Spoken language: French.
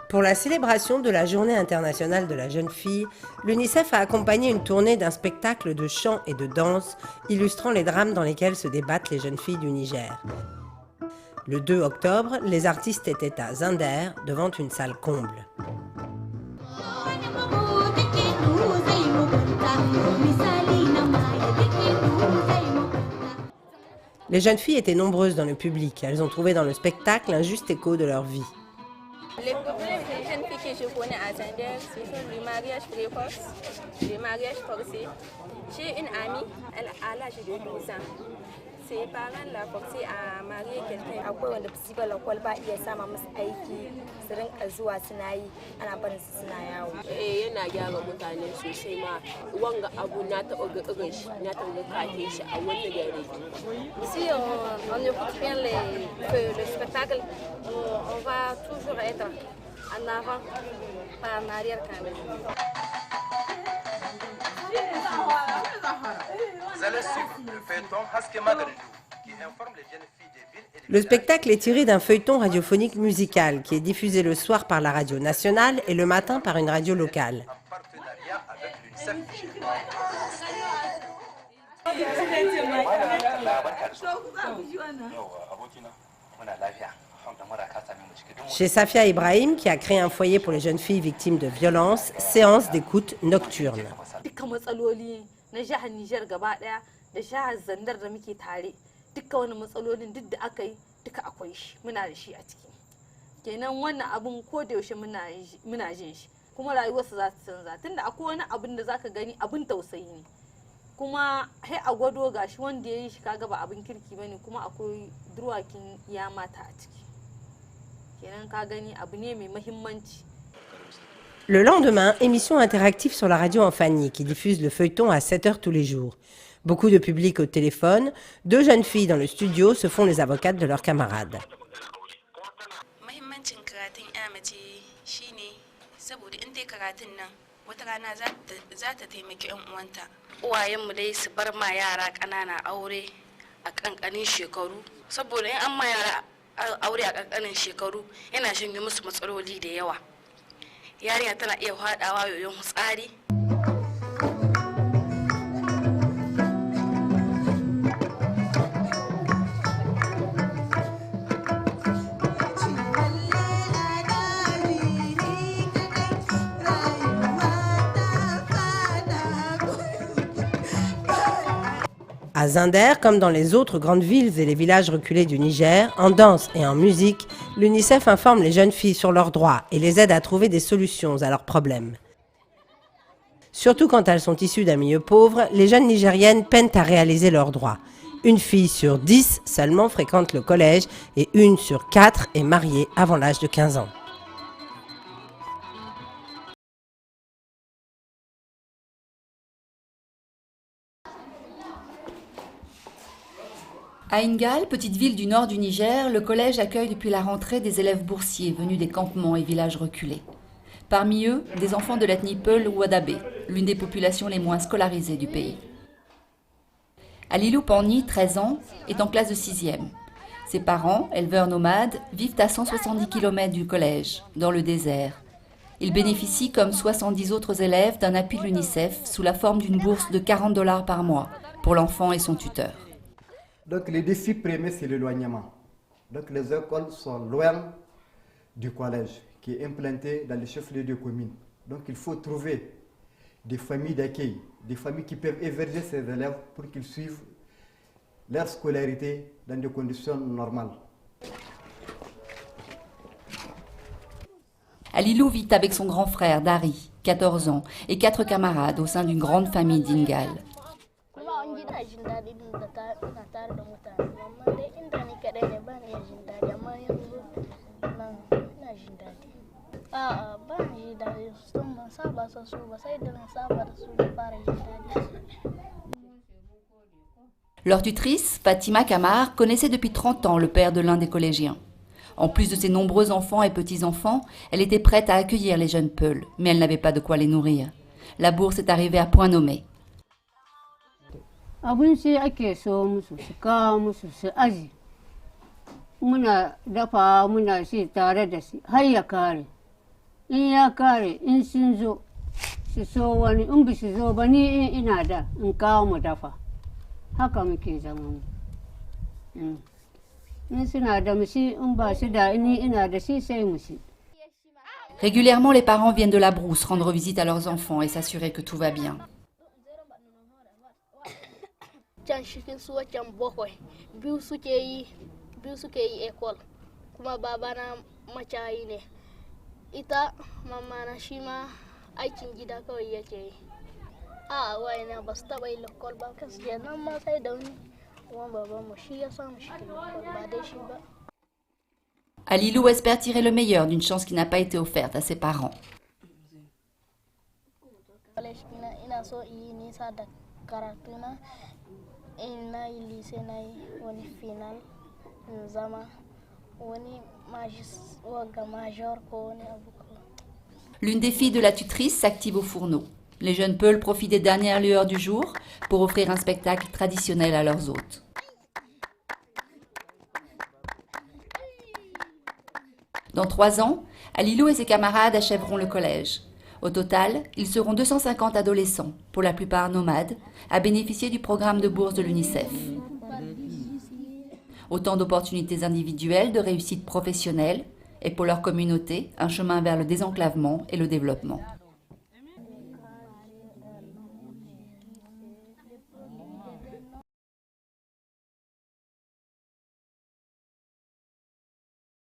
Pour la célébration de la Journée internationale de la jeune fille, l'UNICEF a accompagné une tournée d'un spectacle de chant et de danse illustrant les drames dans lesquels se débattent les jeunes filles du Niger. Le 2 octobre, les artistes étaient à Zinder, devant une salle comble. Les jeunes filles étaient nombreuses dans le public. Elles ont trouvé dans le spectacle un juste écho de leur vie. Les problèmes des jeunes filles que je connais à Zinder, ce sont le mariage précoce, le mariage forcé. J'ai une amie, elle a l'âge de 12 ans. Ses parents l'ont forcée à marier quelqu'un. Akwai wanda ba su ba lakwal ba iya sama musu aiki su rinka zuwa suna yi ana barin su suna yawo. Yana gyara mutane sosai ma wanga abu na taɓa ga irin shi na taɓa ga kake shi a wani gari. Si on écoute bien le spectacle, on va toujours être en avant, pas en arrière quand même. Le spectacle est tiré d'un feuilleton radiophonique musical qui est diffusé le soir par la radio nationale et le matin par une radio locale. Chez Safia Ibrahim, qui a créé un foyer pour les jeunes filles victimes de violences, séance d'écoute nocturne. Na jihar Nijar gaba daya da jihar Zandar da muke tare duka wani matsalolin duk da aka yi duka akwai shi muna da shi a ciki kenan wannan abun ko da yaushe muna jin shi kuma rayuwarsa za ta canza tunda akwai wani abun da zaka gani abun tausayi ne kuma sai a gwado gashi wanda ya yi shi kaga ba abin kirki bane kuma akwai durwakin ya mata a ciki kenan ka gani abu ne mai muhimmanci. Le lendemain, émission interactive sur la radio en Fanny qui diffuse le feuilleton à 7h tous les jours. Beaucoup de public au téléphone, 2 jeunes filles dans le studio se font les avocates de leurs camarades. Uwayenmu dai su bar ma yara ƙanana aure a ƙanƙanin shekaru saboda in an ma yara aure a ƙanƙanin shekaru yana shanye musu matsaloli da yawa. Yarinya tana iya faɗawa yoyon hutsari. À Zinder, comme dans les autres grandes villes et les villages reculés du Niger, en danse et en musique, l'UNICEF informe les jeunes filles sur leurs droits et les aide à trouver des solutions à leurs problèmes. Surtout quand elles sont issues d'un milieu pauvre, les jeunes Nigériennes peinent à réaliser leurs droits. Une fille sur 10 seulement fréquente le collège et 1 sur 4 est mariée avant l'âge de 15 ans. À Ingal, petite ville du nord du Niger, le collège accueille depuis la rentrée des élèves boursiers venus des campements et villages reculés. Parmi eux, des enfants de l'ethnie Peul ou Wadabé, l'une des populations les moins scolarisées du pays. Alilou Panni, 13 ans, est en classe de 6e. Ses parents, éleveurs nomades, vivent à 170 km du collège, dans le désert. Ils bénéficient, comme 70 autres élèves, d'un appui de l'UNICEF sous la forme d'une bourse de $40 par mois pour l'enfant et son tuteur. Donc le défi premier, c'est l'éloignement. Donc les écoles sont loin du collège, qui est implanté dans les chefs-lieux de communes. Donc il faut trouver des familles d'accueil, des familles qui peuvent héberger ces élèves pour qu'ils suivent leur scolarité dans des conditions normales. Alilou vit avec son grand frère Dari, 14 ans, et 4 camarades au sein d'une grande famille d'Ingal. Leur tutrice, Fatima Kamar, connaissait depuis 30 ans le père de l'un des collégiens. En plus de ses nombreux enfants et petits-enfants, elle était prête à accueillir les jeunes Peuls, mais elle n'avait pas de quoi les nourrir. La bourse est arrivée à point nommé. Régulièrement, les parents viennent de la brousse rendre visite à leurs enfants et s'assurer que tout va bien. Alilou espère tirer le meilleur d'une chance qui n'a pas été offerte à ses parents. L'une des filles de la tutrice s'active au fourneau. Les jeunes Peuls profitent des dernières lueurs du jour pour offrir un spectacle traditionnel à leurs hôtes. Dans 3 ans, Alilou et ses camarades achèveront le collège. Au total, ils seront 250 adolescents, pour la plupart nomades, à bénéficier du programme de bourse de l'UNICEF. Autant d'opportunités individuelles, de réussite professionnelle, et pour leur communauté, un chemin vers le désenclavement et le développement.